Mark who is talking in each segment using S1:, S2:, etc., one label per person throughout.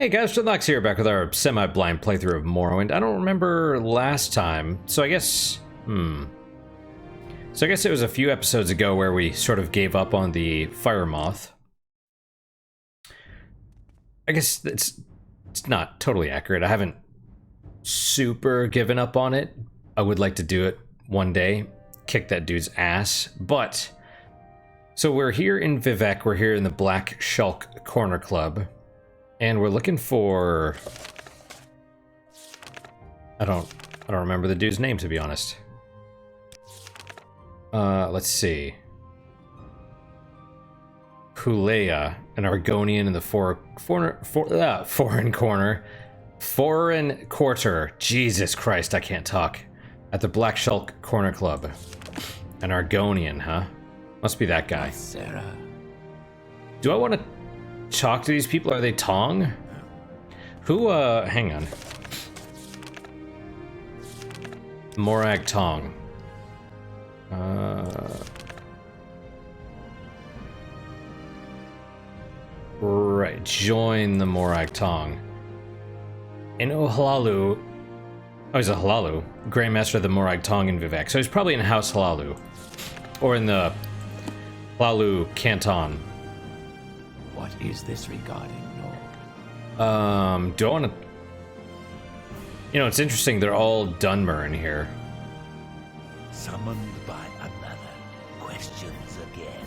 S1: Hey guys, Deluxe here, back with our semi-blind playthrough of Morrowind. I don't remember last time, so I guess... So I guess it was a few episodes ago where we sort of gave up on the Fire Moth. I guess it's not totally accurate. I haven't super given up on it. I would like to do it one day, kick that dude's ass, but... So we're here in Vivec, we're here in the Black Shulk Corner Club. And we're looking for... I don't remember the dude's name, to be honest. Let's see. Huleeya, an Argonian in the foreign quarter. Jesus Christ, I can't talk. At the Black Shulk Corner Club. An Argonian, huh? Must be that guy.
S2: Sarah.
S1: Do I want to talk to these people? Are they Tong? Who, hang on. Morag Tong. Right, join the Morag Tong. In Ohlalu. Oh, he's a Halalu. Grandmaster of the Morag Tong in Vivec. So he's probably in House Halalu. Or in the Halalu Canton.
S2: What is this regarding, Lord?
S1: Do I want to... You know, it's interesting, they're all Dunmer in here.
S2: Summoned by another. Questions again.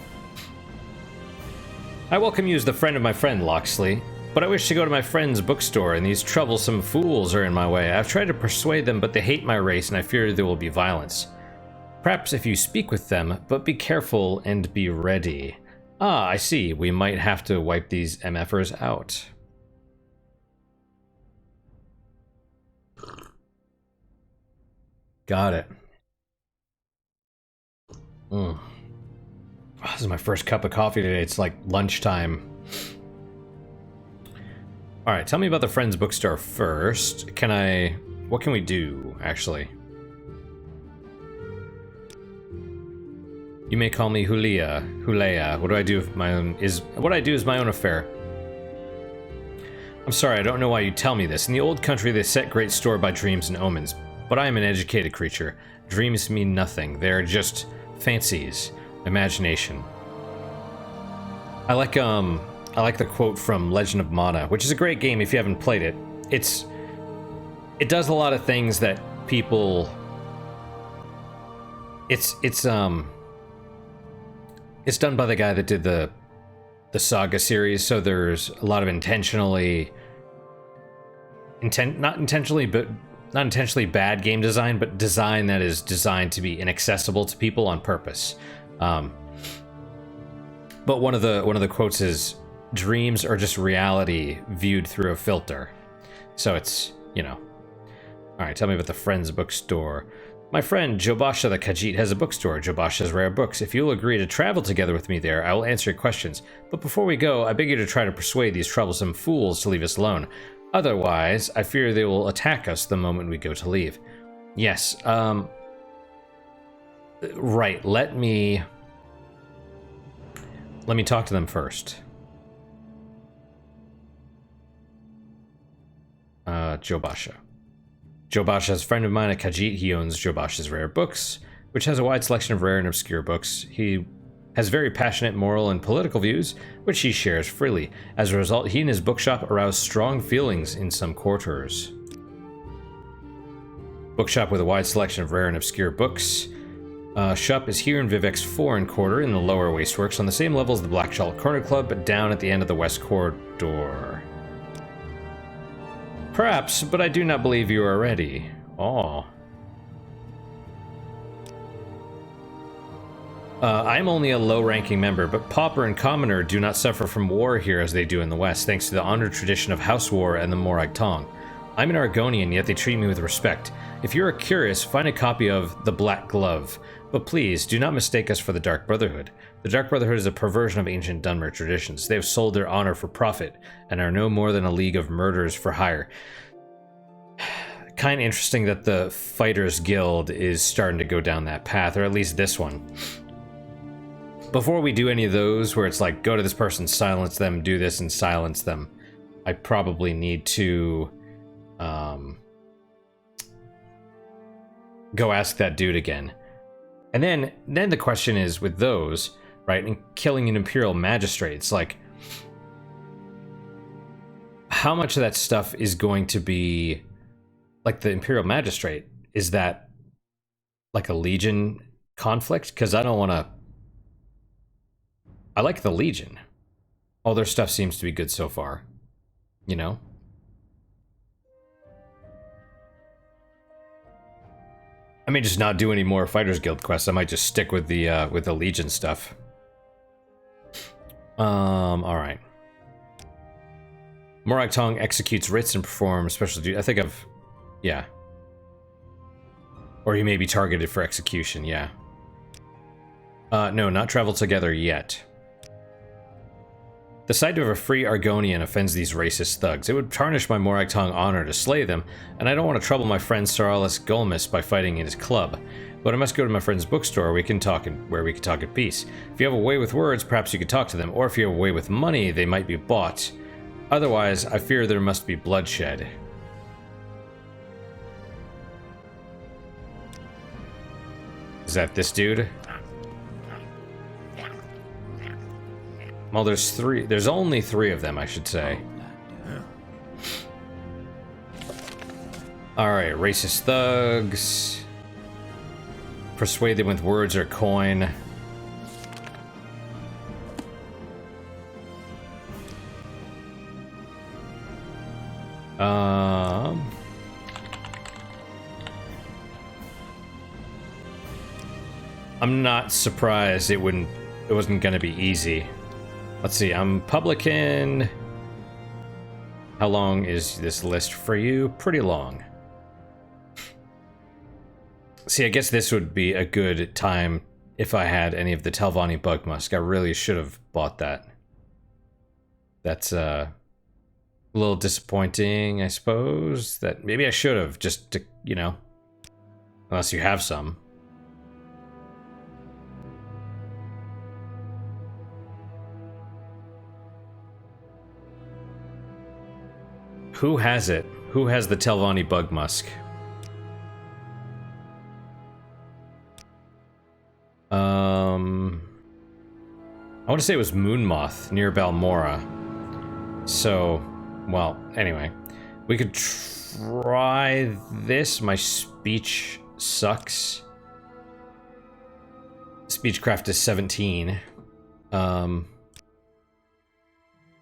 S1: I welcome you as the friend of my friend, Loxley. But I wish to go to my friend's bookstore, and these troublesome fools are in my way. I've tried to persuade them, but they hate my race, and I fear there will be violence. Perhaps if you speak with them, but be careful and be ready. Ah, I see. We might have to wipe these MFers out. Got it. Oh, this is my first cup of coffee today. It's like lunchtime. Alright, tell me about the Friends Bookstore first. What can we do, actually? You may call me Huleeya. What I do is my own affair. I'm sorry, I don't know why you tell me this. In the old country, they set great store by dreams and omens, but I am an educated creature. Dreams mean nothing. They are just fancies, imagination. I like the quote from Legend of Mana, which is a great game if you haven't played it. It does a lot of things that people. It's done by the guy that did the Saga series, so there's a lot of not intentionally bad game design, but design that is designed to be inaccessible to people on purpose. But one of the quotes is, "Dreams are just reality viewed through a filter." So it's, you know. All right, tell me about the Friends Bookstore. My friend Jobasha the Khajiit has a bookstore. Jobasha's rare books. If you'll agree to travel together with me there, I will answer your questions. But before we go, I beg you to try to persuade these troublesome fools to leave us alone. Otherwise, I fear they will attack us the moment we go to leave. Yes, right, let me talk to them first. Jobasha. Jobasha is a friend of mine at Khajiit. He owns Jobasha's Rare Books, which has a wide selection of rare and obscure books. He has very passionate moral and political views, which he shares freely. As a result, he and his bookshop arouse strong feelings in some quarters. Bookshop with a wide selection of rare and obscure books. Shop is here in Vivec's Foreign Quarter in the lower wasteworks on the same level as the Black Shulk Corner Club, but down at the end of the west corridor. Perhaps, but I do not believe you are ready. Oh. I am only a low-ranking member, but Pauper and Commoner do not suffer from war here as they do in the West, thanks to the honored tradition of House War and the Morag Tong. I'm an Argonian, yet they treat me with respect. If you are curious, find a copy of The Black Glove. But please, do not mistake us for the Dark Brotherhood. The Dark Brotherhood is a perversion of ancient Dunmer traditions. They have sold their honor for profit, and are no more than a league of murderers for hire. Kind of interesting that the Fighters Guild is starting to go down that path, or at least this one. Before we do any of those, where it's like, go to this person, silence them, do this, and silence them, I probably need to go ask that dude again. And then the question is with those, right, and killing an Imperial Magistrate, it's like, how much of that stuff is going to be, like the Imperial Magistrate, is that like a Legion conflict? Because I don't want to... I like the Legion. All their stuff seems to be good so far. You know? I may just not do any more Fighters Guild quests. I might just stick with the Legion stuff. Alright. Morag Tong executes writs and performs special duty. I think I've... yeah. Or he may be targeted for execution, yeah. No, not travel together yet. The sight of a free Argonian offends these racist thugs. It would tarnish my Morag Tong honor to slay them, and I don't want to trouble my friend Saralis Gulmus by fighting in his club. But I must go to my friend's bookstore where we can talk at peace. If you have a way with words, perhaps you could talk to them, or if you have a way with money, they might be bought. Otherwise, I fear there must be bloodshed. Is that this dude? Well, there's three. There's only three of them, I should say. Alright, racist thugs. Persuade them with words or coin. I'm not surprised it wasn't gonna be easy. Let's see, I'm publican. How long is this list for you? Pretty long. See, I guess this would be a good time if I had any of the Telvanni Bug Musk. I really should have bought that. That's a little disappointing, I suppose. That maybe I should have, just to, you know, unless you have some. Who has it? Who has the Telvanni Bug Musk? I want to say it was Moonmoth near Balmora. So, well, anyway. We could try this. My speech sucks. Speechcraft is 17. But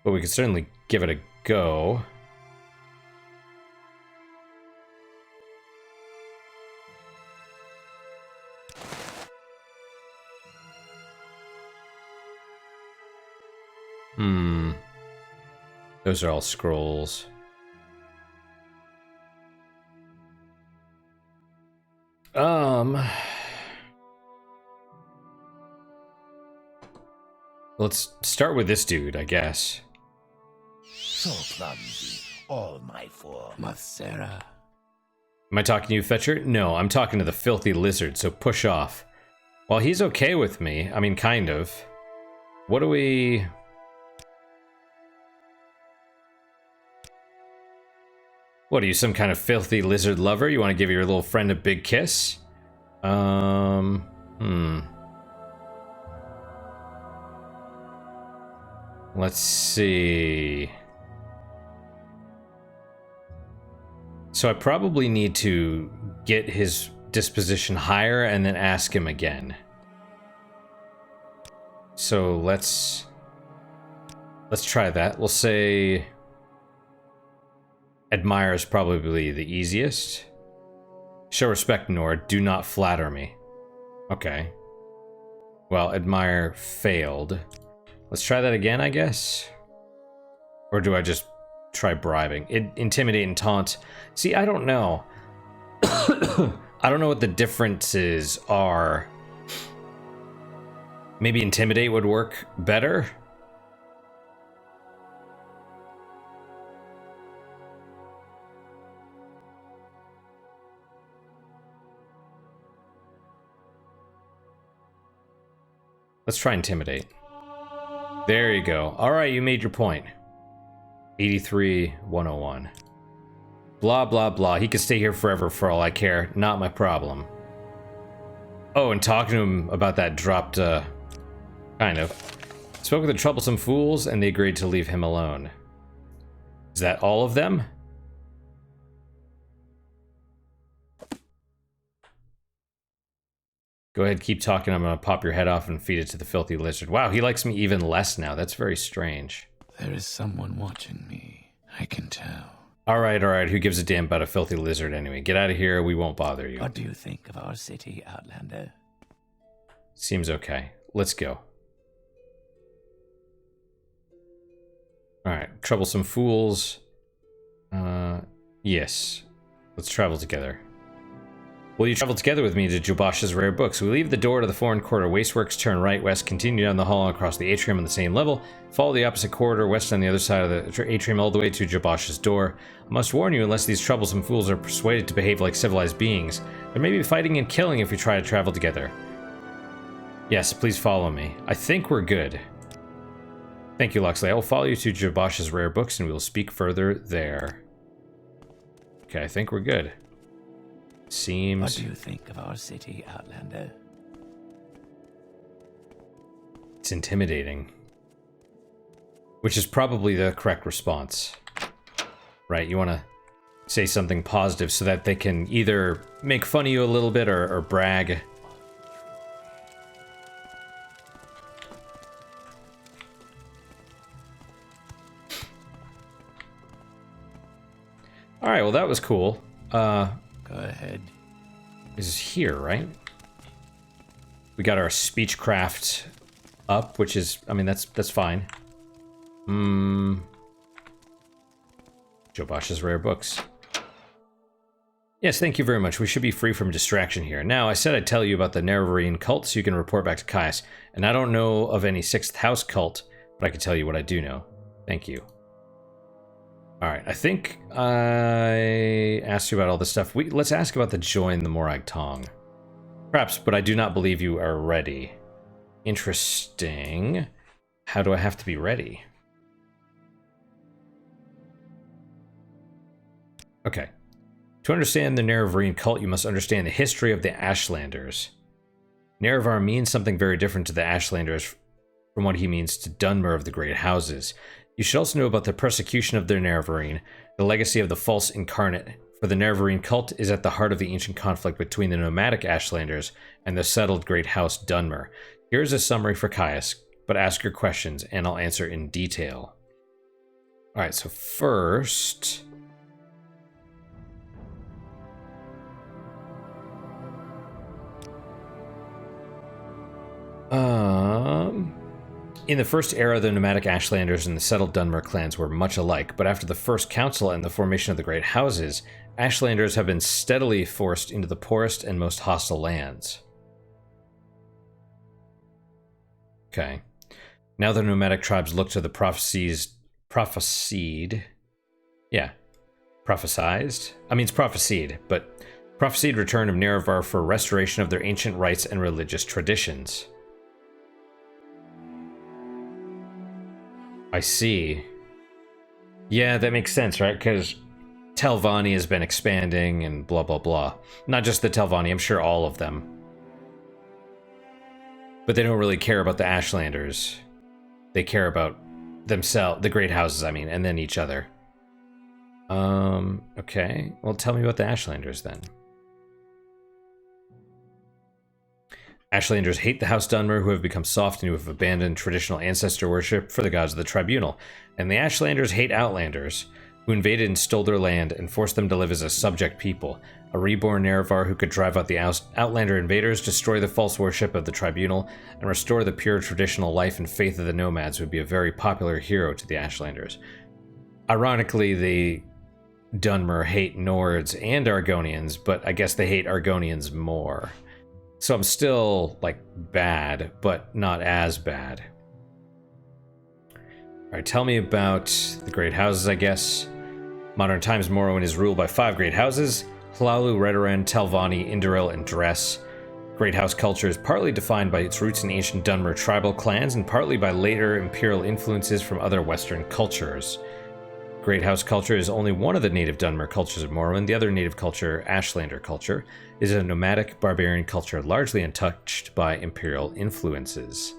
S1: we could certainly give it a go. Those are all scrolls. Let's start with this dude, I guess.
S2: So clumsy, all my fault. Masera.
S1: Am I talking to you, Fetcher? No, I'm talking to the filthy lizard, so push off. Well, he's okay with me. I mean, kind of. What do we... What, are you some kind of filthy lizard lover? You want to give your little friend a big kiss? Let's see. So I probably need to get his disposition higher and then ask him again. So let's try that. We'll say admire is probably the easiest. Show respect, Nord. Do not flatter me. Okay. Well, admire failed. Let's try that again, I guess. Or do I just try bribing? Intimidate and taunt. See, I don't know. I don't know what the differences are. Maybe intimidate would work better? Let's try intimidate. There you go. Alright, you made your point. 83-101. Blah, blah, blah. He could stay here forever for all I care. Not my problem. Oh, and talking to him about that dropped, kind of. Spoke with the troublesome fools, and they agreed to leave him alone. Is that all of them? Go ahead, keep talking. I'm gonna pop your head off and feed it to the filthy lizard. Wow, he likes me even less now. That's very strange.
S2: There is someone watching me. I can tell.
S1: Alright, alright. Who gives a damn about a filthy lizard anyway? Get out of here. We won't bother you.
S2: What do you think of our city, Outlander?
S1: Seems okay. Let's go. Alright. Troublesome fools. Yes. Let's travel together. Will you travel together with me to Jobosh's rare books? We leave the door to the foreign quarter wasteworks, turn right west, continue down the hall across the atrium on the same level, follow the opposite corridor west on the other side of the atrium all the way to Jobosh's door. I must warn you, unless these troublesome fools are persuaded to behave like civilized beings, there may be fighting and killing if we try to travel together. Yes, please follow me. I think we're good. Thank you, Loxley. I will follow you to Jobosh's rare books and we will speak further there. Okay, I think we're good. Seems...
S2: What do you think of our city, Outlander?
S1: It's intimidating. Which is probably the correct response. Right, you want to say something positive so that they can either make fun of you a little bit or brag. Alright, well that was cool.
S2: Go ahead.
S1: This is here, right? We got our speechcraft up, which is, I mean, that's fine. Jobosh's rare books. Yes, thank you very much. We should be free from distraction here. Now, I said I'd tell you about the Nerevarine Cult so you can report back to Caius. And I don't know of any 6th House cult, but I can tell you what I do know. Thank you. Alright, I think I asked you about all this stuff. Let's ask about the join the Morag Tong. Perhaps, but I do not believe you are ready. Interesting. How do I have to be ready? Okay. To understand the Nerevarine Cult, you must understand the history of the Ashlanders. Nerevar means something very different to the Ashlanders from what he means to Dunmer of the Great Houses. You should also know about the persecution of the Nerevarine, the legacy of the false incarnate, for the Nerevarine Cult is at the heart of the ancient conflict between the nomadic Ashlanders and the settled Great House Dunmer. Here's a summary for Caius, but ask your questions and I'll answer in detail. Alright, so first... In the first era, the nomadic Ashlanders and the settled Dunmer clans were much alike, but after the First Council and the formation of the Great Houses, Ashlanders have been steadily forced into the poorest and most hostile lands. Okay. Now the nomadic tribes look to the prophesized... Yeah. Prophesized? I mean, it's prophesied, but prophesied return of Nerevar for restoration of their ancient rites and religious traditions. I see. Yeah, that makes sense, right? Because Telvanni has been expanding and blah, blah, blah. Not just the Telvanni, I'm sure all of them. But they don't really care about the Ashlanders. They care about themselves, the Great Houses, I mean, and then each other. Okay. Well, tell me about the Ashlanders then. Ashlanders hate the House Dunmer, who have become soft and who have abandoned traditional ancestor worship for the gods of the Tribunal. And the Ashlanders hate Outlanders, who invaded and stole their land and forced them to live as a subject people. A reborn Nerevar who could drive out the Outlander invaders, destroy the false worship of the Tribunal, and restore the pure traditional life and faith of the nomads would be a very popular hero to the Ashlanders. Ironically, the Dunmer hate Nords and Argonians, but I guess they hate Argonians more. So I'm still, like, bad, but not as bad. Alright, tell me about the Great Houses, I guess. Modern times, Morrowind is ruled by 5 Great Houses: Hlaalu, Redoran, Telvanni, Indoril, and Dress. Great House culture is partly defined by its roots in ancient Dunmer tribal clans, and partly by later imperial influences from other Western cultures. Great House culture is only one of the native Dunmer cultures of Morrowind. The other native culture, Ashlander culture, is a nomadic barbarian culture largely untouched by Imperial influences.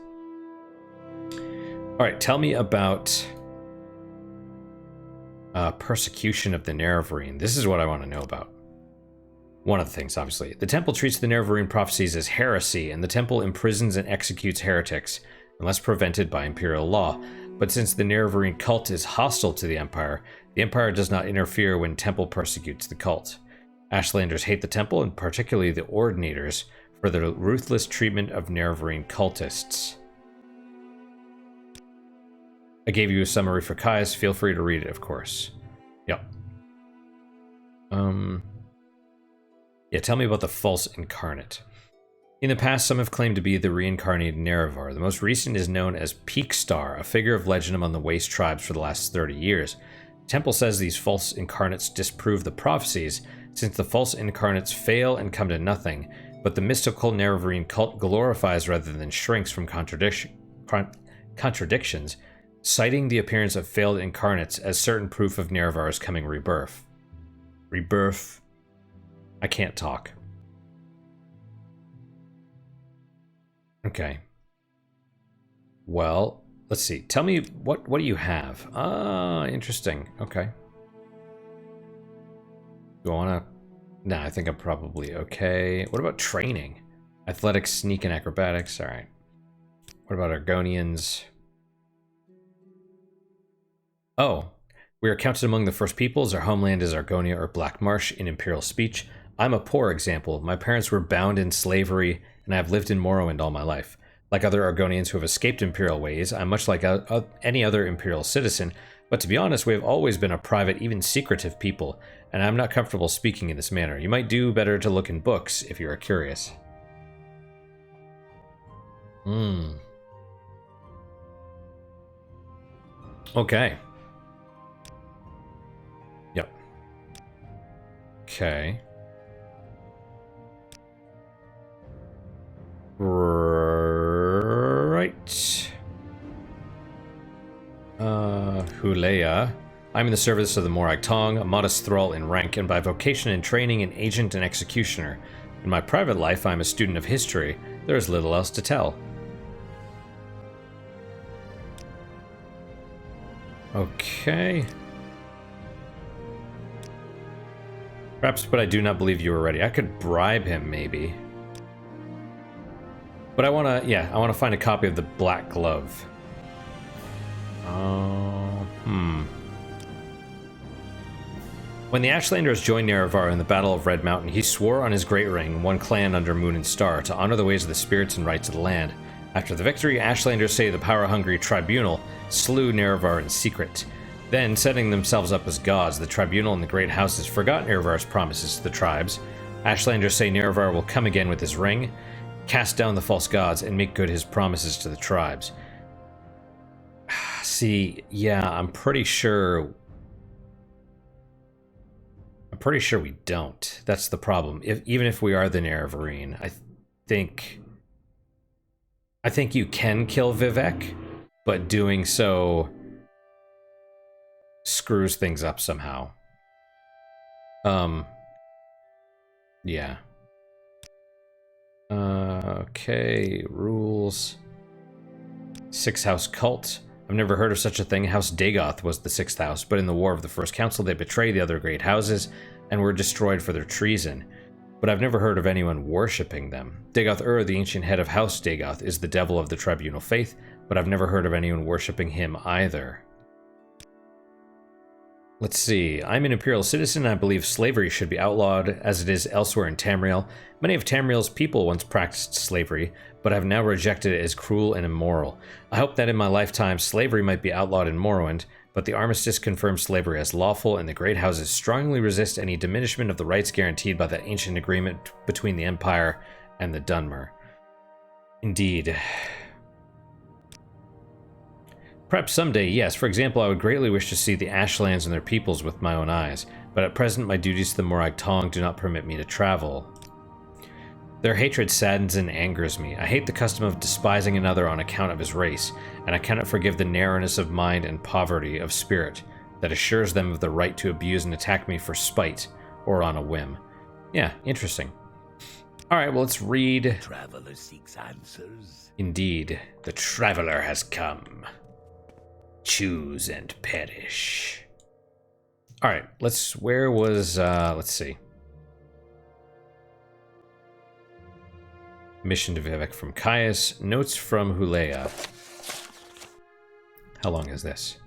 S1: Alright, tell me about persecution of the Nerevarine. This is what I want to know about. One of the things, obviously. The Temple treats the Nerevarine prophecies as heresy, and the Temple imprisons and executes heretics, unless prevented by Imperial law. But since the Nerevarine Cult is hostile to the Empire does not interfere when Temple persecutes the cult. Ashlanders hate the Temple, and particularly the Ordinators, for their ruthless treatment of Nerevarine cultists. I gave you a summary for Caius. Feel free to read it, of course. Yep. Yeah, tell me about the false incarnate. In the past, some have claimed to be the reincarnated Nerevar. The most recent is known as Peakstar, a figure of legend among the Waste tribes for the last 30 years. The Temple says these false incarnates disprove the prophecies, since the false incarnates fail and come to nothing, but the mystical Nerevarine cult glorifies rather than shrinks from contradictions, citing the appearance of failed incarnates as certain proof of Nerevar's coming rebirth. Rebirth. I can't talk. Okay. Well, let's see. Tell me, what do you have? Ah, interesting. Okay. Do I want to... Nah, I think I'm probably okay. What about training? Athletics, sneak, and acrobatics. All right. What about Argonians? Oh. We are counted among the first peoples. Our homeland is Argonia or Black Marsh in Imperial speech. I'm a poor example. My parents were bound in slavery, and I have lived in Morrowind all my life. Like other Argonians who have escaped Imperial ways, I'm much like any other Imperial citizen, but to be honest, we have always been a private, even secretive people, and I'm not comfortable speaking in this manner. You might do better to look in books if you are curious. Okay. Yep. Okay. Right. Huleeya. I'm in the service of the Morag Tong, a modest thrall in rank, and by vocation and training an agent and executioner. In my private life, I'm a student of history. There is little else to tell. Okay. Perhaps, but I do not believe you are ready. I could bribe him, maybe. But I want to find a copy of the Black Glove. When the Ashlanders joined Nerevar in the Battle of Red Mountain, he swore on his Great Ring, one clan under Moon and Star, to honor the ways of the spirits and rights of the land. After the victory, Ashlanders say the power-hungry Tribunal slew Nerevar in secret. Then, setting themselves up as gods, the Tribunal and the Great Houses forgot Nerevar's promises to the tribes. Ashlanders say Nerevar will come again with his ring, cast down the false gods, and make good his promises to the tribes. See, yeah, I'm pretty sure we don't. That's the problem. Even if we are the Nerevarine, I think you can kill Vivek, but doing so screws things up somehow. Yeah. Okay, rules. Sixth House Cult. I've never heard of such a thing. House Dagoth was the sixth house, but in the War of the First Council they betrayed the other great houses and were destroyed for their treason. But I've never heard of anyone worshipping them. Dagoth the ancient head of House Dagoth, is the devil of the Tribunal faith, but I've never heard of anyone worshipping him either. Let's see. I'm an Imperial citizen, and I believe slavery should be outlawed, as it is elsewhere in Tamriel. Many of Tamriel's people once practiced slavery, but have now rejected it as cruel and immoral. I hope that in my lifetime, slavery might be outlawed in Morrowind, but the Armistice confirms slavery as lawful, and the Great Houses strongly resist any diminishment of the rights guaranteed by that ancient agreement between the Empire and the Dunmer. Indeed. Perhaps someday, yes. For example, I would greatly wish to see the Ashlands and their peoples with my own eyes, but at present my duties to the Morag Tong do not permit me to travel. Their hatred saddens and angers me. I hate the custom of despising another on account of his race, and I cannot forgive the narrowness of mind and poverty of spirit. that assures them of the right to abuse and attack me for spite or on a whim. Yeah, interesting. All right, well, let's read.
S3: Traveler seeks answers.
S1: Indeed, the traveler has come. Choose and perish. All right, let's see. Mission to Vivek from Caius. Notes from Huleeya. How long is this?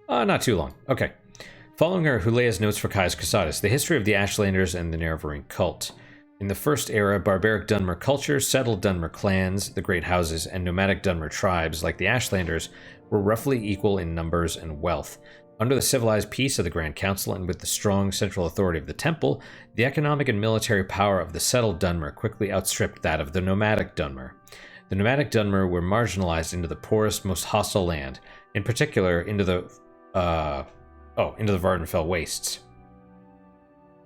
S1: Not too long. Okay. Following are Huleeya's notes for Caius Crusadus, the history of the Ashlanders and the Nerevarine Cult. In the First Era, barbaric Dunmer culture, settled Dunmer clans, the Great Houses, and nomadic Dunmer tribes, like the Ashlanders, were roughly equal in numbers and wealth. Under the civilized peace of the Grand Council and with the strong central authority of the Temple, the economic and military power of the settled Dunmer quickly outstripped that of the nomadic Dunmer. The nomadic Dunmer were marginalized into the poorest, most hostile land, in particular into the Vardenfell Wastes.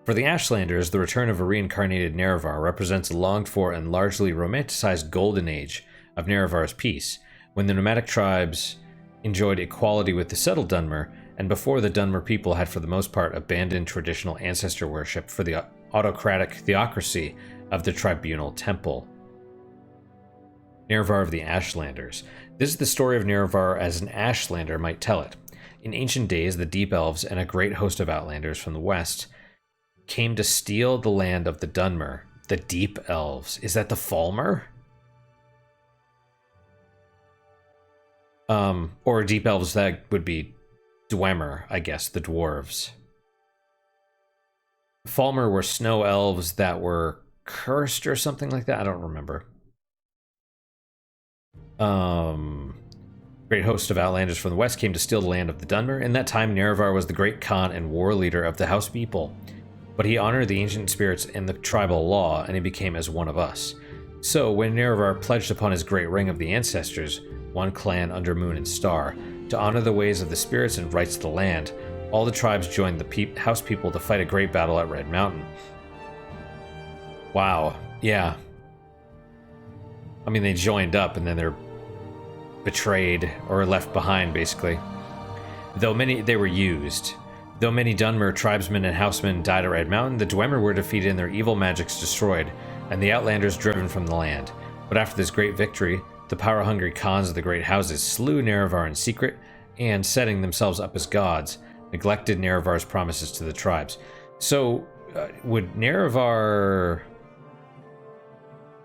S1: For the Ashlanders, the return of a reincarnated Nerevar represents a longed-for and largely romanticized golden age of Nerevar's peace, when the nomadic tribes enjoyed equality with the settled Dunmer, and before the Dunmer people had for the most part abandoned traditional ancestor worship for the autocratic theocracy of the tribunal temple. Nerevar of the Ashlanders. This is the story of Nerevar as an Ashlander might tell it. In ancient days, the Deep Elves and a great host of Outlanders from the west came to steal the land of the Dunmer. The Deep Elves. Is that the Falmer? Or Deep Elves, that would be Dwemer, I guess, the dwarves. Falmer were snow elves that were cursed or something like that. I don't remember. Great host of Outlanders from the west came to steal the land of the Dunmer. In that time, Nerevar was the great Khan and war leader of the House people. But he honored the ancient spirits and the tribal law, and he became as one of us. So, when Nerevar pledged upon his great ring of the ancestors, one clan under moon and star, to honor the ways of the spirits and rights of the land, all the tribes joined the House people to fight a great battle at Red Mountain. Wow, yeah. I mean, they joined up and then they're betrayed or left behind, basically. Though they were used. Though many Dunmer tribesmen and housemen died at Red Mountain, the Dwemer were defeated and their evil magics destroyed, and the Outlanders driven from the land. But after this great victory, the power-hungry Khans of the Great Houses slew Nerevar in secret, and, setting themselves up as gods, neglected Nerevar's promises to the tribes. So, would Nerevar,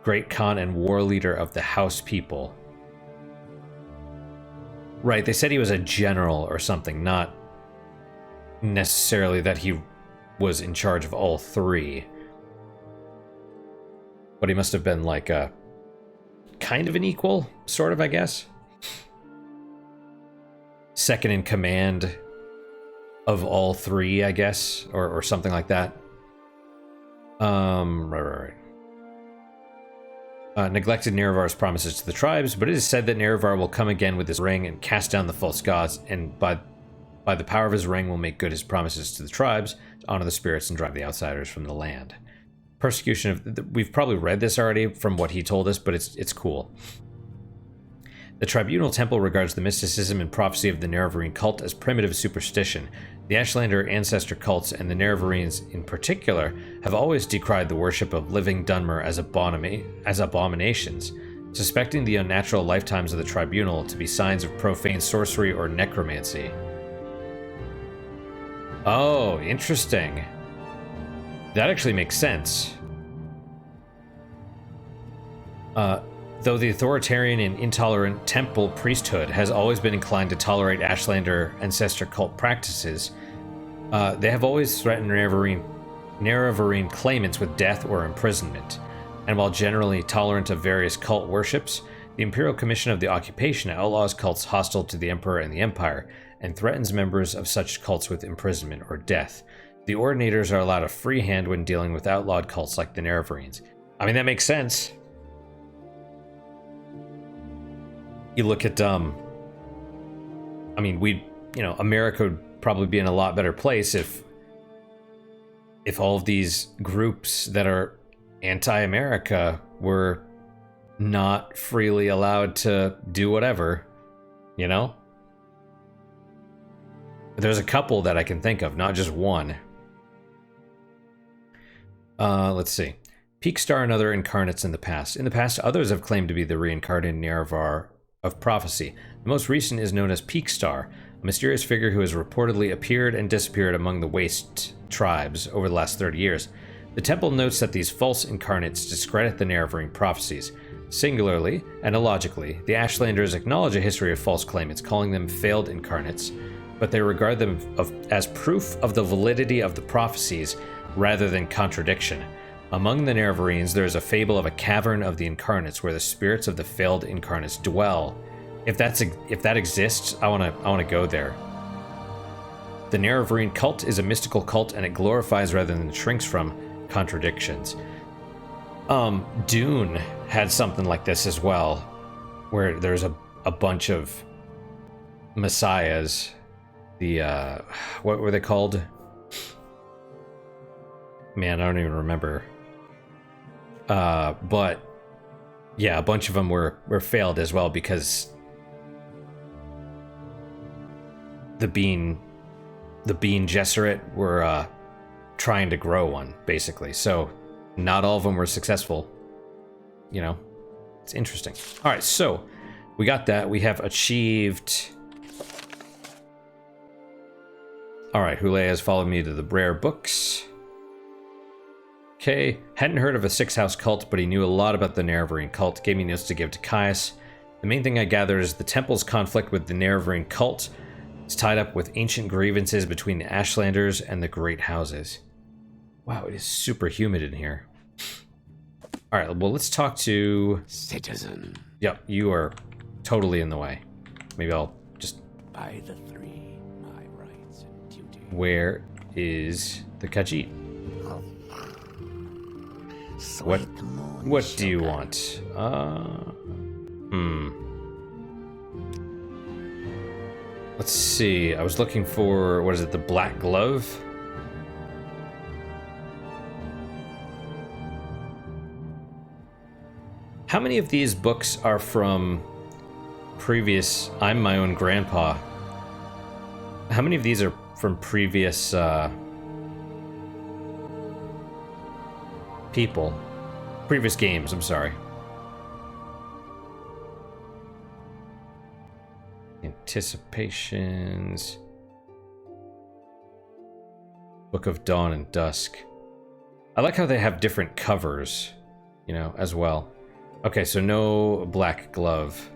S1: great Khan and war leader of the House people... Right, they said he was a general or something, not necessarily that he was in charge of all three. But he must have been like a kind of an equal, sort of, I guess. Second in command of all three, I guess, or something like that. Right. Neglected Nerevar's promises to the tribes, but it is said that Nerevar will come again with his ring and cast down the false gods, and by the power of his ring will make good his promises to the tribes, to honor the spirits and drive the outsiders from the land. Persecution of... We've probably read this already from what he told us, but it's cool. The Tribunal Temple regards the mysticism and prophecy of the Nerevarine Cult as primitive superstition. The Ashlander ancestor cults, and the Nerevarines in particular, have always decried the worship of living Dunmer as abominations, suspecting the unnatural lifetimes of the Tribunal to be signs of profane sorcery or necromancy. Oh, interesting. That actually makes sense. Though the authoritarian and intolerant temple priesthood has always been inclined to tolerate Ashlander ancestor cult practices, they have always threatened Nerevarine claimants with death or imprisonment. And while generally tolerant of various cult worships, the Imperial Commission of the Occupation outlaws cults hostile to the Emperor and the Empire, and threatens members of such cults with imprisonment or death. The Ordinators are allowed a free hand when dealing with outlawed cults like the Nerevarines. I mean, that makes sense. You look at, I mean, America would probably be in a lot better place if all of these groups that are anti-America were not freely allowed to do whatever, you know? There's a couple that I can think of, not just one. Let's see. Peakstar and other incarnates in the past. In the past, others have claimed to be the reincarnated Nerevar of prophecy. The most recent is known as Peakstar, a mysterious figure who has reportedly appeared and disappeared among the Waste tribes over the last 30 years. The temple notes that these false incarnates discredit the Nerevarine prophecies. Singularly and illogically, the Ashlanders acknowledge a history of false claimants, calling them failed incarnates, but they regard them as proof of the validity of the prophecies rather than contradiction. Among the Nerevarines, there is a fable of a cavern of the incarnates where the spirits of the failed incarnates dwell. If that exists, I wanna go there. The Nerevarine Cult is a mystical cult, and it glorifies rather than shrinks from contradictions. Dune had something like this as well, where there's a bunch of messiahs. The what were they called? Man, I don't even remember. But yeah, a bunch of them were failed as well because the Bean Gesserit were trying to grow one, basically. So not all of them were successful. You know, it's interesting. All right, so we got that. We have achieved. All right, Huleeya has followed me to the rare books. Okay, hadn't heard of a six-house cult, but he knew a lot about the Nerevarine Cult. Gave me notes to give to Caius. The main thing I gather is the temple's conflict with the Nerevarine Cult is tied up with ancient grievances between the Ashlanders and the Great Houses. Wow, it is super humid in here. All right, well, let's talk to...
S3: Citizen.
S1: Yep, you are totally in the way. Maybe I'll just...
S3: By the three, my rights and duty.
S1: Where is the Khajiit? What do you want? Let's see. I was looking for, what is it, the Black Glove? How many of these books are from previous... I'm my own grandpa. How many of these are from previous people? Previous games, I'm sorry. Anticipations. Book of Dawn and Dusk. I like how they have different covers, you know, as well. Okay, so no Black Glove.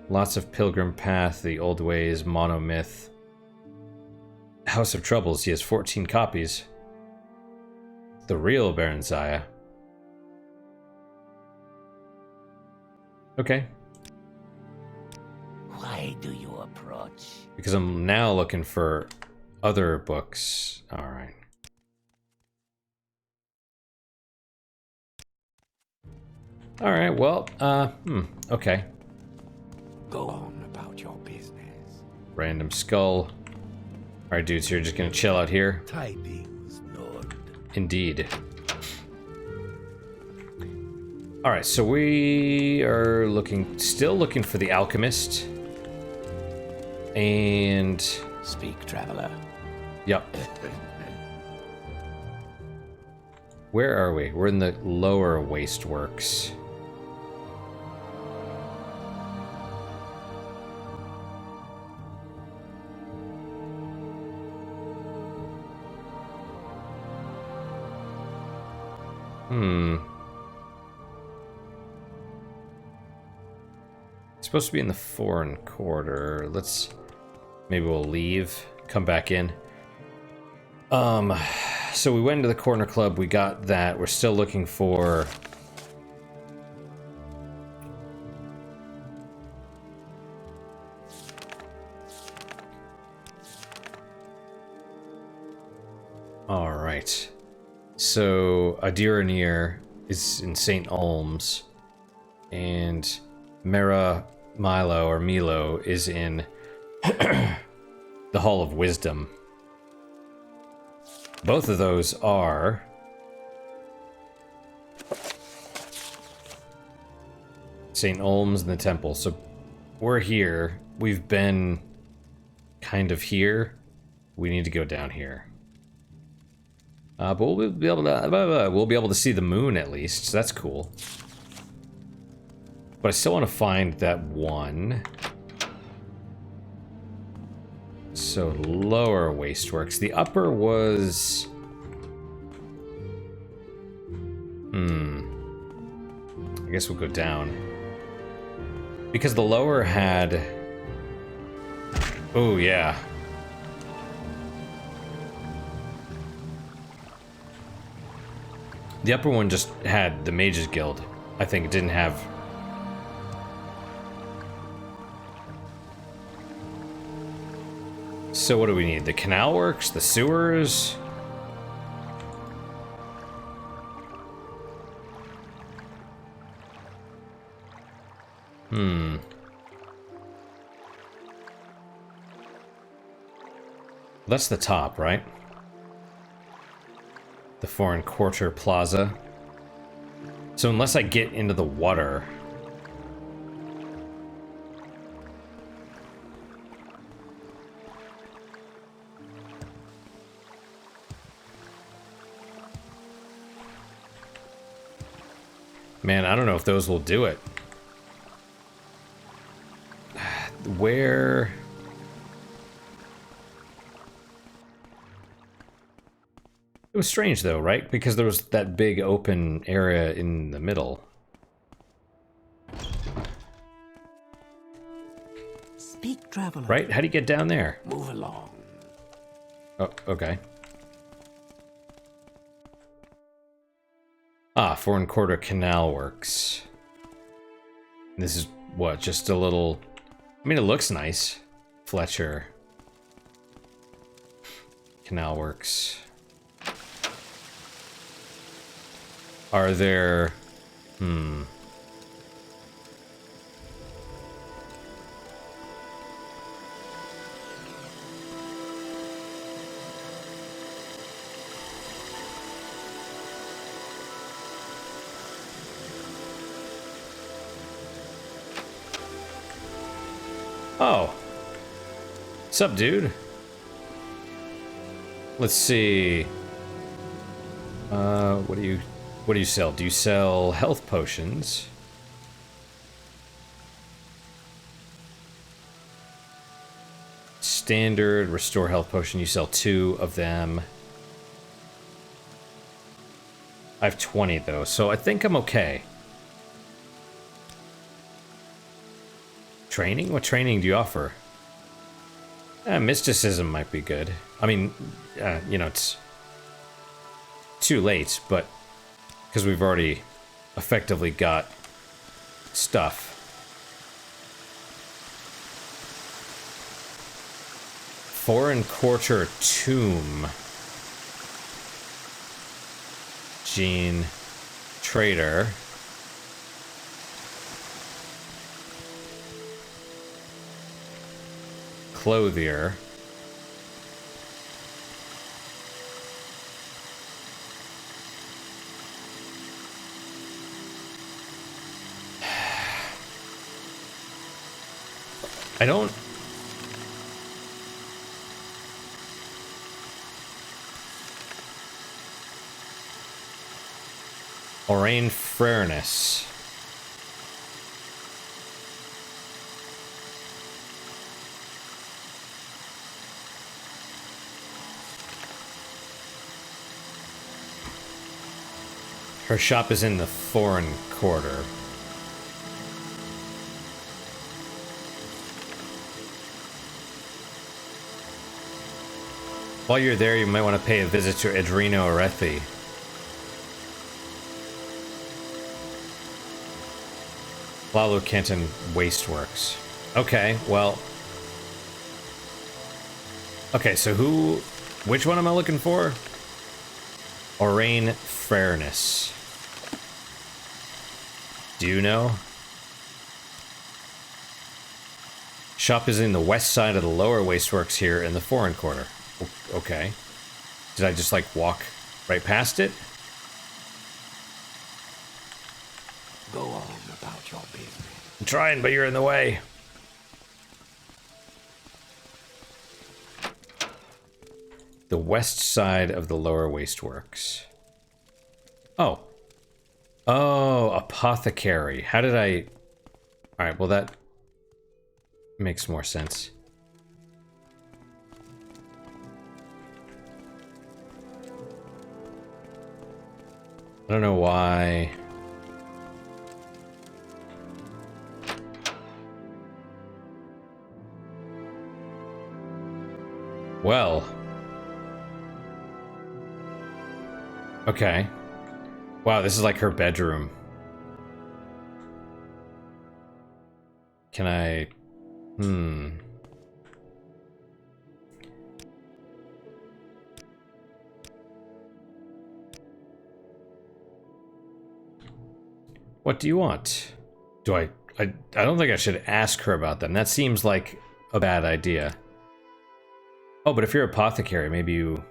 S1: Lots of Pilgrim Path, The Old Ways, Monomyth. House of Troubles, he has 14 copies. The real Baron Zaya. Okay.
S3: Why do you approach?
S1: Because I'm now looking for other books. Alright. Alright, well, okay.
S3: Go on about your business.
S1: Random skull. Alright, dudes, you're just gonna chill out here?
S3: Tidings, Lord.
S1: Indeed. Alright, so we are still looking for the alchemist. And...
S3: Speak, traveler.
S1: Yep. Where are we? We're in the lower wasteworks. It's supposed to be in the foreign quarter. Maybe we'll leave, come back in. So we went into the corner club, we got that. We're still looking for... Alright. So Adiranir is in St. Olms, and Milo is in the Hall of Wisdom. Both of those are St. Olm's and the temple. So we're here. We've been kind of here. We need to go down here. But we'll be able to see the moon at least. So that's cool. But I still want to find that one. So lower wasteworks. The upper was... I guess we'll go down. Because the lower had... Oh, yeah. The upper one just had the Mages Guild. I think it didn't have... So what do we need? The canal works? The sewers? That's the top, right? The Foreign Quarter Plaza. So unless I get into the water... Man, I don't know if those will do it. Where... It was strange though, right? Because there was that big open area in the middle.
S3: Speak, traveler.
S1: Right? How do you get down there?
S3: Move along.
S1: Oh, okay. Ah, Foreign Quarter Canal Works. This is what, just a little... I mean, it looks nice. Fletcher. Canal Works. Are there... Oh. Sup, dude? Let's see. What do you sell? Do you sell health potions? Standard restore health potion. You sell 2 of them. I have 20 though, so I think I'm okay. Training? What training do you offer? Mysticism might be good. I mean, you know, it's too late, but because we've already effectively got stuff. Foreign Quarter Tomb. Gene. Trader. Clothier. I don't... Orain Fairness. Her shop is in the Foreign Quarter. While you're there, you might want to pay a visit to Edrino Arethi. Lalo Kenton Wasteworks. Okay, well... Okay, so who... Which one am I looking for? Orain Fairness. Do you know? Shop is in the west side of the lower wasteworks here in the Foreign Quarter. Okay. Did I just, like, walk right past it?
S3: Go on about your business.
S1: trying, but you're in the way. The west side of the lower wasteworks. Oh. Oh, apothecary. How did I... Alright, well that makes more sense. I don't know why... Well... Okay. Wow, this is like her bedroom. Can I... What do you want? I don't think I should ask her about them. That seems like a bad idea. Oh, but if you're apothecary, maybe you...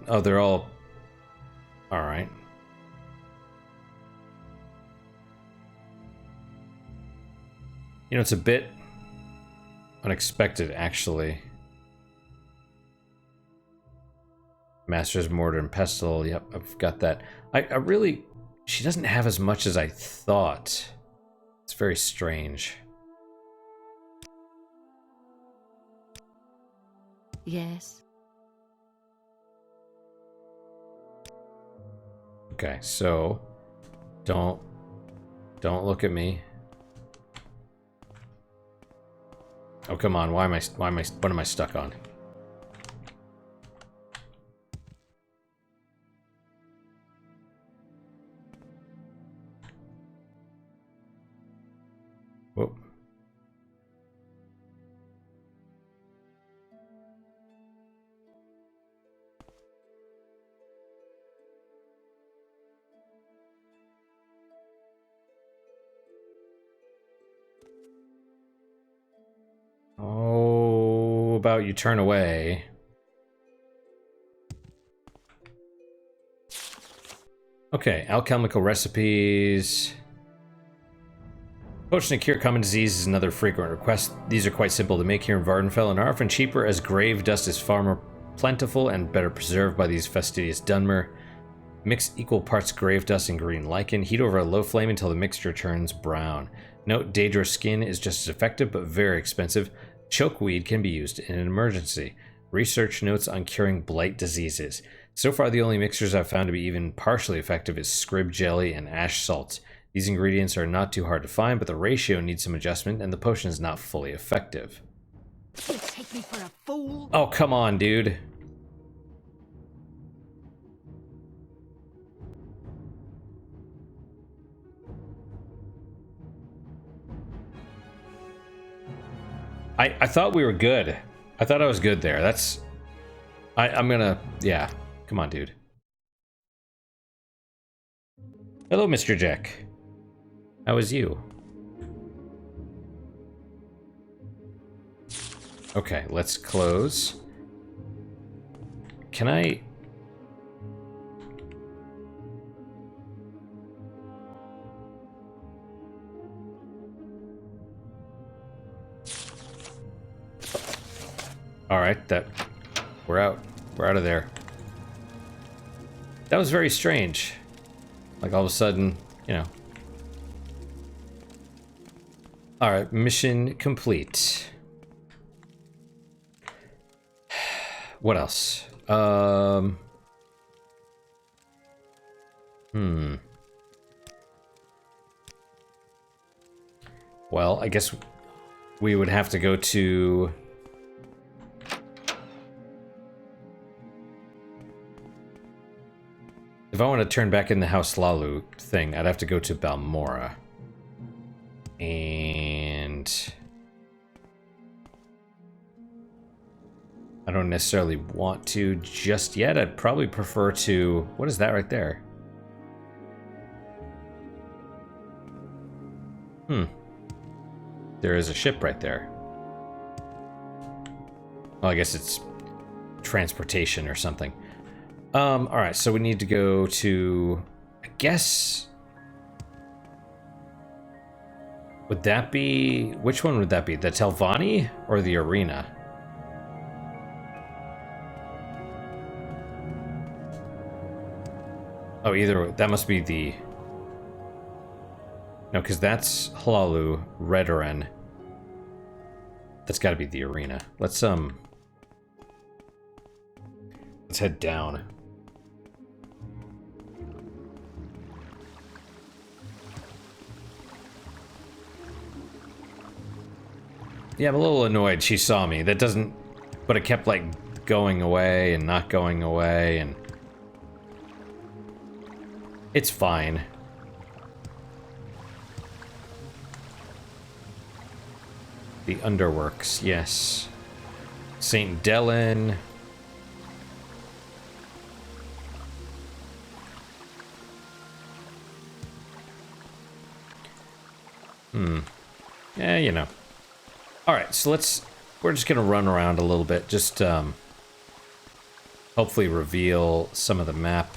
S1: Oh, they're all... Alright. You know, it's a bit unexpected, actually. Master's Mortar and Pestle, yep, I've got that. I really... She doesn't have as much as I thought. It's very strange.
S4: Yes.
S1: Okay, so... Don't look at me. Oh, come on, what am I stuck on? Whoop. Oh, about you turn away. Okay, alchemical recipes. Potion to cure common disease is another frequent request. These are quite simple to make here in Vardenfell and are often cheaper as grave dust is far more plentiful and better preserved by these fastidious Dunmer. Mix equal parts grave dust and green lichen. Heat over a low flame until the mixture turns brown. Note, Daedra skin is just as effective but very expensive. Chokeweed can be used in an emergency. Research notes on curing blight diseases. So far, the only mixtures I've found to be even partially effective is scrib jelly and ash salt. These ingredients are not too hard to find, but the ratio needs some adjustment, and the potion is not fully effective.
S4: You take me for a fool?
S1: Oh, come on, dude. I thought we were good. I thought I was good there. That's... I'm gonna... Yeah. Come on, dude. Hello, Mr. Jack. How is you? Okay, let's close. Can I... Alright, we're out. We're out of there. That was very strange. Like all of a sudden, you know. Alright, mission complete. What else? Well, I guess we would have to go to... If I want to turn back in the House Lalu thing, I'd have to go to Balmora. And... I don't necessarily want to just yet. I'd probably prefer to... What is that right there? There is a ship right there. Well, I guess it's transportation or something. Alright, so we need to go to I guess... Would that be... Which one would that be? The Telvanni or the arena? Oh, either... That must be the... No, because that's Hlaalu, Redoran. That's got to be the arena. Let's head down. Yeah, I'm a little annoyed she saw me. That doesn't... But it kept, like, going away and not going away, and... It's fine. The Underworks, yes. St. Delen. Yeah, you know. Alright, so we're just gonna run around a little bit, just, hopefully reveal some of the map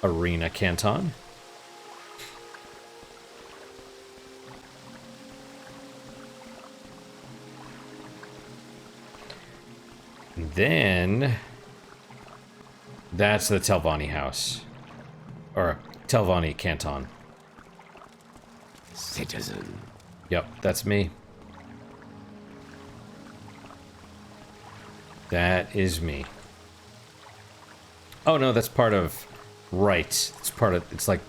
S1: arena canton. And then, that's the Telvanni house. Or, Telvanni canton.
S3: Citizen.
S1: Yep, that's me. That is me. Oh no, that's part of... Right. It's part of... It's like...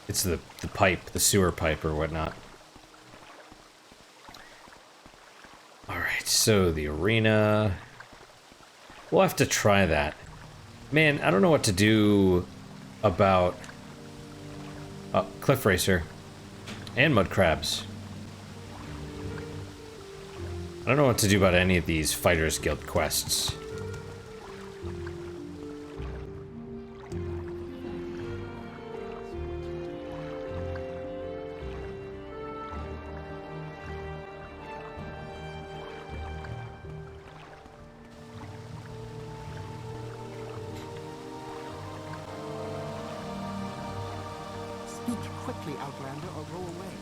S1: It's the pipe, the sewer pipe or whatnot. Alright, so the arena... We'll have to try that. Man, I don't know what to do about... Cliff Racer. And mud crabs. I don't know what to do about any of these Fighters Guild quests.
S5: Speak quickly, Outlander, or go away.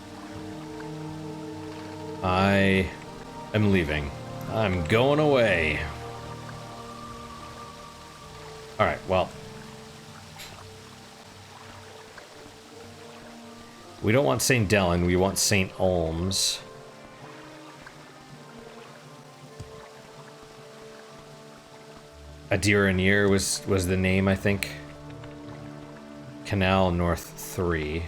S1: I am leaving. I'm going away. Alright, well. We don't want St. Delen, we want St. Olms. Adiranier was the name, I think. Canal North 3.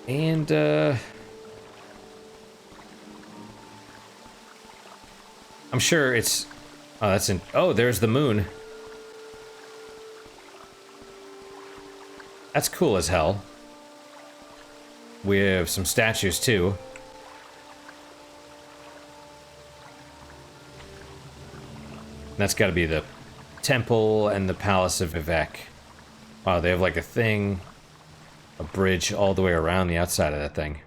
S1: And, I'm sure it's... Oh, that's in... Oh, there's the moon. That's cool as hell. We have some statues, too. That's got to be the temple and the Palace of Vivek. Wow, they have like a thing, a bridge all the way around the outside of that thing.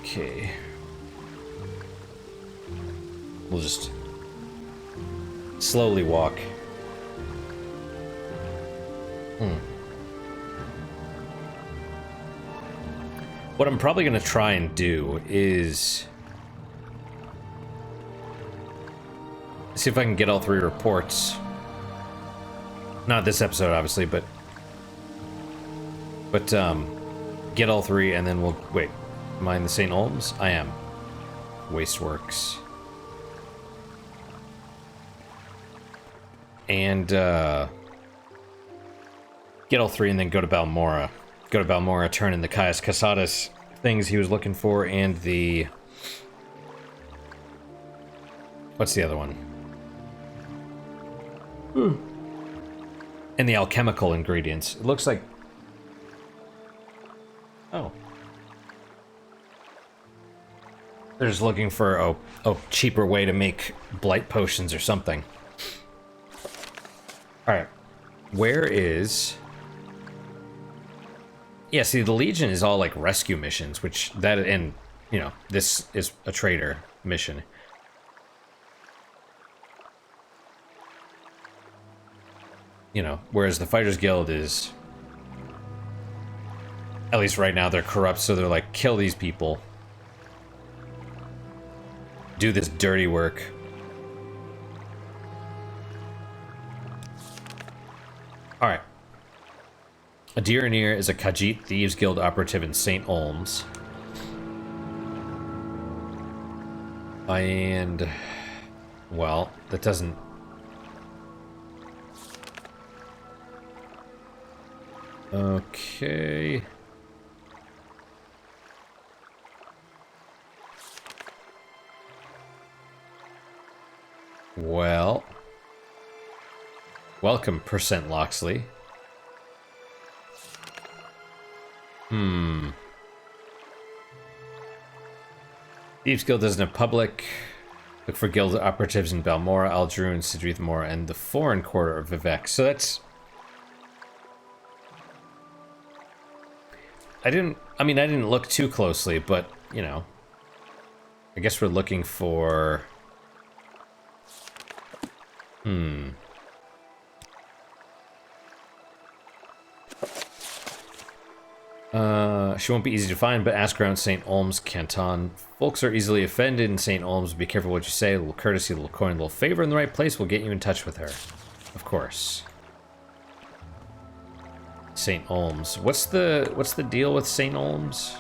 S1: Okay. We'll just slowly walk. What I'm probably going to try and do is see if I can get all 3 reports. Not this episode, obviously, but get all 3 and then we'll... Wait, am I in the St. Olms? I am. Wasteworks. And, get all 3 and then go to Balmora. Go to Balmora, turn in the Caius Casadas things he was looking for, and the... What's the other one? And the alchemical ingredients. It looks like... Oh. They're just looking for a cheaper way to make blight potions or something. Alright. Where is... Yeah, see, the Legion is all, like, rescue missions, which... that and, you know, this is a trader mission. You know, whereas the Fighters Guild is... At least right now, they're corrupt, so they're like, kill these people. Do this dirty work. Alright. Adiranir is a Khajiit Thieves Guild operative in St. Olms. And... well, that doesn't... okay... well... welcome, Percent Loxley. Thieves Guild isn't a public. Look for guild operatives in Balmora, Aldrune, Sidrith Mora, and the foreign quarter of Vivek. So that's... I didn't look too closely, but, you know. I guess we're looking for... she won't be easy to find, but ask around St. Olms Canton. Folks are easily offended in St. Olms. Be careful what you say. A little courtesy, a little coin, a little favor in the right place will get you in touch with her. Of course. St. Olms. What's the deal with St. Olms?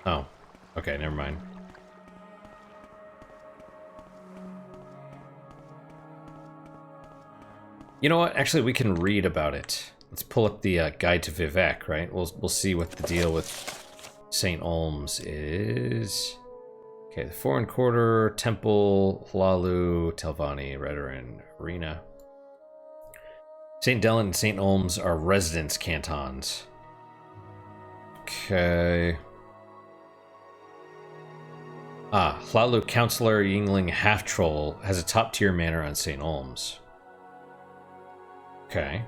S1: Oh. Okay, never mind. You know what? Actually, we can read about it. Let's pull up the guide to Vivek, right? We'll see what the deal with St. Olms is. Okay, the foreign quarter, temple, Hlalu, Telvanni, Redoran, Arena. St. Delan and St. Olms are residence cantons. Okay. Ah, Hlalu Councillor Yingling Half-Troll has a top-tier manor on St. Olms. Okay.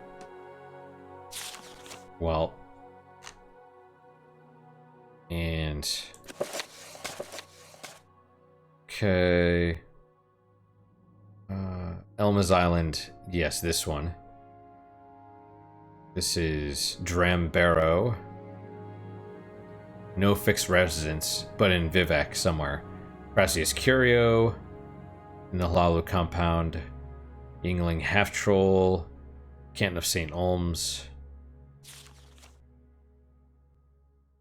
S1: Well. And... okay. Elma's Island. Yes, this one. This is Drambarrow. No fixed residence, but in Vivek somewhere. Prassius Curio. In the Hlalu compound. Yingling Half-Troll. Canton of St. Olms.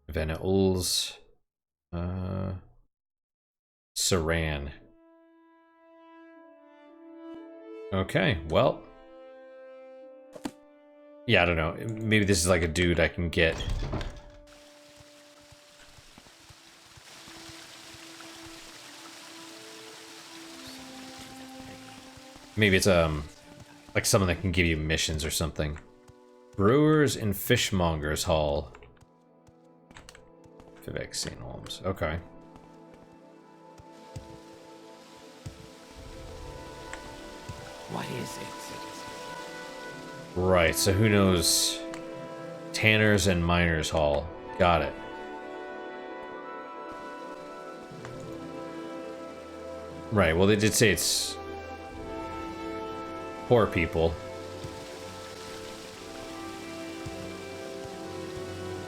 S1: Vanna Uls. Saran. Okay, well. Yeah, I don't know. Maybe this is like a dude I can get. Maybe it's like someone that can give you missions or something. Brewers and Fishmongers Hall. Vivek St. Olms. Okay.
S3: What is it, citizen?
S1: Right, so who knows? Tanners and Miners Hall. Got it. Right, well they did say it's poor people.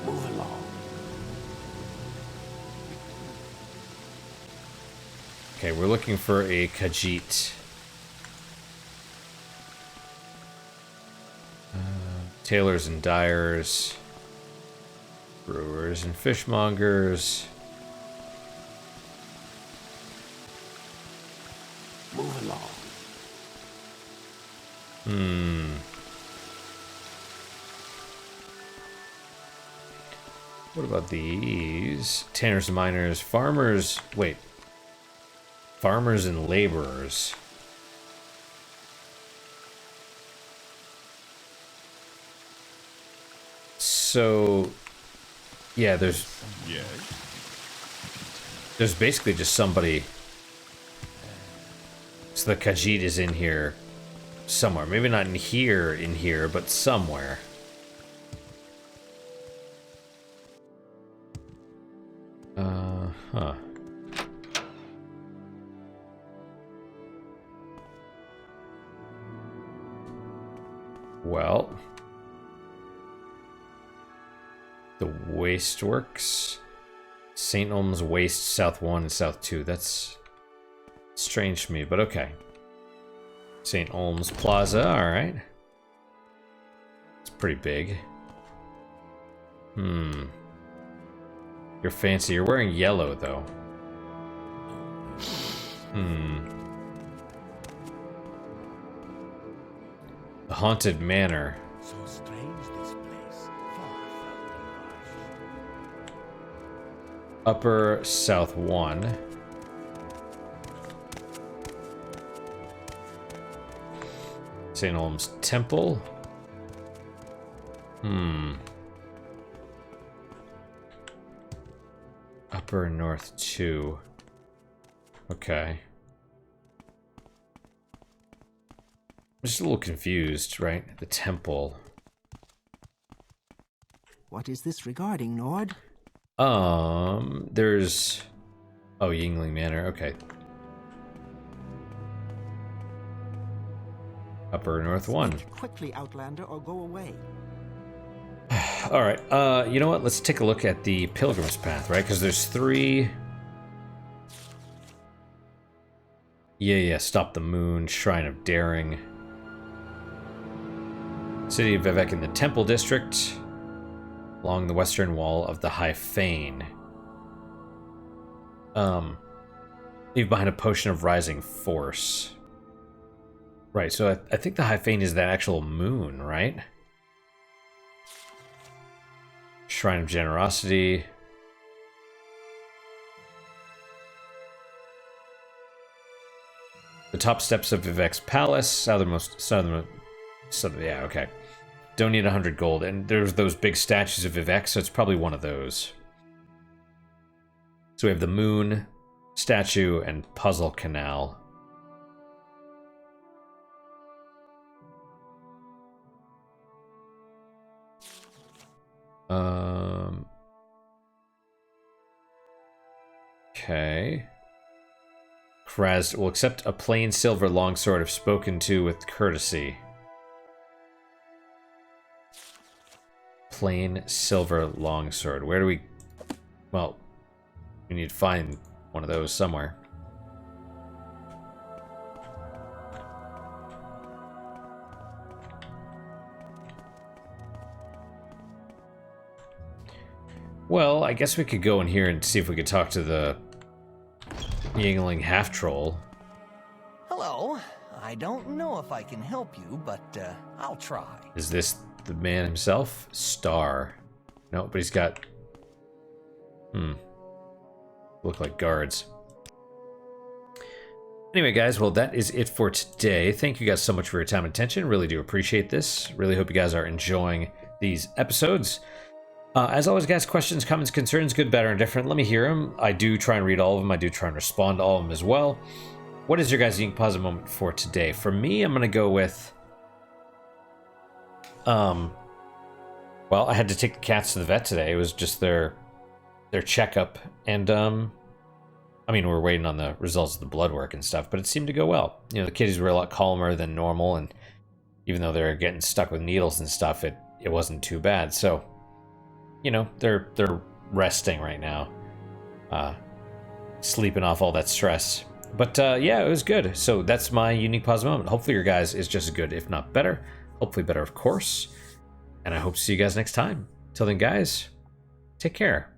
S3: Move along.
S1: Okay, we're looking for a Khajiit. Tailors and dyers. Brewers and fishmongers.
S3: Move along.
S1: What about these? Tanners and miners, farmers. Wait. Farmers and laborers. So, yeah, there's...
S2: Yes.
S1: There's basically just somebody. So the Khajiit is in here somewhere. Maybe not in here, but somewhere. Huh. Well, the Wasteworks, St. Olm's Waste, South 1 and South 2. That's strange to me, but okay. St. Olm's Plaza, alright. It's pretty big. You're fancy. You're wearing yellow, though. The Haunted Manor.
S3: So strange this place, far from the
S1: Upper South 1. St. Olm's Temple. Upper North 2. Okay. I'm just a little confused, right? The temple.
S5: What is this regarding, Nord?
S1: There's... Oh, Yingling Manor, okay. Upper North 1.
S5: Speak quickly, Outlander, or go away.
S1: Alright, you know what? Let's take a look at the Pilgrim's Path, right? Because there's 3... Yeah, Stop the Moon, Shrine of Daring. City of Vivek in the Temple District. Along the western wall of the High Fane. Leave behind a potion of rising force. Right, so I think the High Fane is that actual moon, right? Shrine of Generosity. The top steps of Vivek's palace, southernmost, yeah, okay. Don't need 100 gold, and there's those big statues of Vivek, so it's probably one of those. So we have the moon, statue, and puzzle canal. Okay. Kraz will accept a plain silver longsword if spoken to with courtesy. Plain silver longsword. Where do we... Well, we need to find one of those somewhere. Well, I guess we could go in here and see if we could talk to the Yingling half-troll.
S6: Hello. I don't know if I can help you, but I'll try.
S1: Is this the man himself? Star. No, but he's got... Look like guards. Anyway, guys, well, that is it for today. Thank you guys so much for your time and attention. Really do appreciate this. Really hope you guys are enjoying these episodes. As always, guys, questions, comments, concerns, good, bad, or indifferent, let me hear them. I do try and read all of them. I do try and respond to all of them as well. What is your guys' unique positive moment for today? For me, I'm going to go with... Well, I had to take the cats to the vet today. It was just their checkup. And, I mean, we're waiting on the results of the blood work and stuff, but it seemed to go well. You know, the kitties were a lot calmer than normal, and even though they're getting stuck with needles and stuff, it wasn't too bad. So... You know, they're resting right now, sleeping off all that stress. But yeah, it was good. So that's my unique positive moment. Hopefully your guys is just as good, if not better. Hopefully better, of course. And I hope to see you guys next time. Till then, guys, take care.